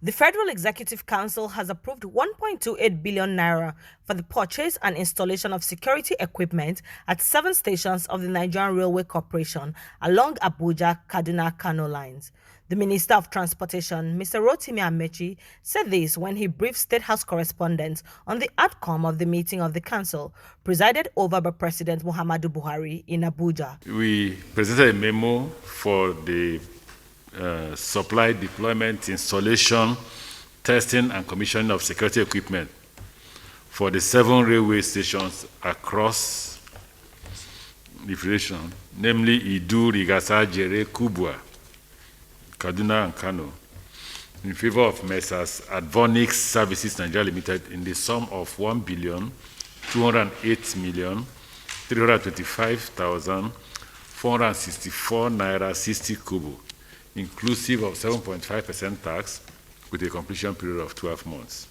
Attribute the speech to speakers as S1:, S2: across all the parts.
S1: The Federal Executive Council has approved 1.28 billion naira for the purchase and installation of security equipment at 7 stations of the Nigerian Railway Corporation along Abuja-Kaduna-Kano lines. The Minister of Transportation, Mr. Rotimi Amechi, said this when he briefed State House correspondents on the outcome of the meeting of the Council, presided over by President Muhammadu Buhari in Abuja.
S2: We presented a memo for the supply, deployment, installation, testing, and commissioning of security equipment for the 7 railway stations across the Federation, namely Idu, Rigasa, Jere, Kubwa, Kaduna, and Kano, in favor of Messrs. Advonix Services Nigeria Limited in the sum of 1,208,325,464 naira 60 kobo, inclusive of 7.5% tax, with a completion period of 12 months.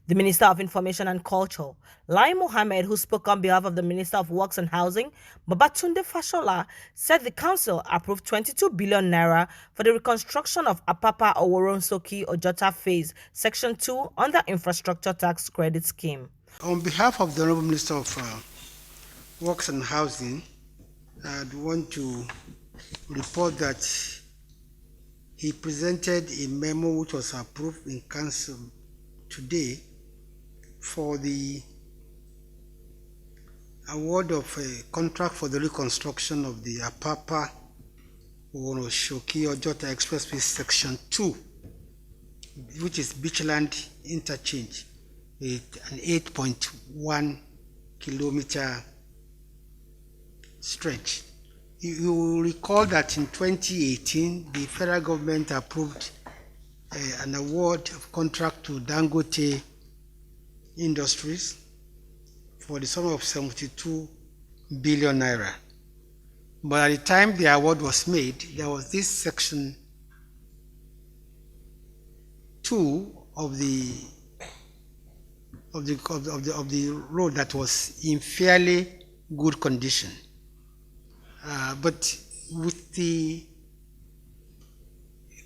S1: The Minister of Information and Culture, Lai Mohammed, who spoke on behalf of the Minister of Works and Housing, Babatunde Fashola, said the Council approved 22 billion naira for the reconstruction of Apapa-Oworonsoki-Ojota Phase, Section 2 under Infrastructure Tax Credit Scheme.
S3: On behalf of the Honourable Minister of Works and Housing, I'd want to report that he presented a memo which was approved in Council today for the award of a contract for the reconstruction of the Apapa-Oworonsoki-Ojota Expressway Section 2, which is Beachland Interchange, with an 8.1 kilometer stretch. You will recall that in 2018, the federal government approved an award of contract to Dangote Industries for the sum of 72 billion naira. But at the time the award was made, there was this section 2 of the road that was in fairly good condition. But with the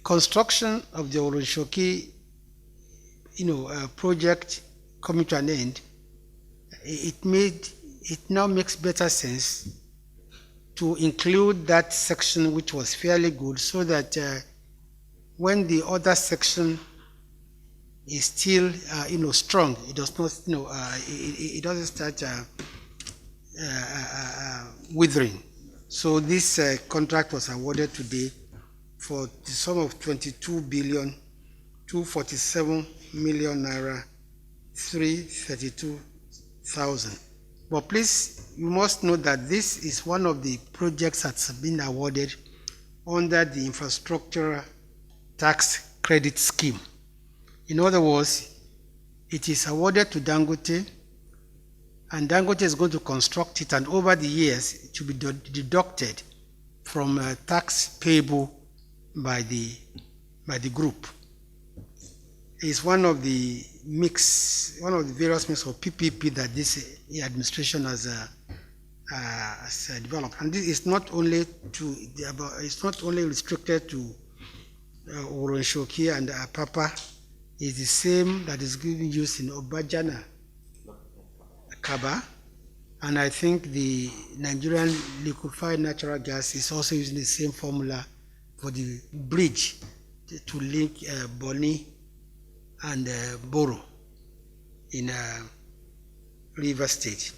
S3: construction of the Oworonsoki, project coming to an end, it now makes better sense to include that section which was fairly good, so that when the other section is still strong, it does not it doesn't start withering. So this contract was awarded today for the sum of 22,247,000,000 naira 332,000. But please, you must know that this is one of the projects that's been awarded under the Infrastructure Tax Credit Scheme. In other words, it is awarded to Dangote, and Dangote is going to construct it, and over the years it will be deducted from tax payable by the group. It's one of the various mix of PPP that this administration has developed, and this is not only restricted to Oworonsoki and Apapa. It's the same that is being used in Obajana, Kaba, and I think the Nigerian liquefied natural gas is also using the same formula for the bridge to link Boni and Boro in River State.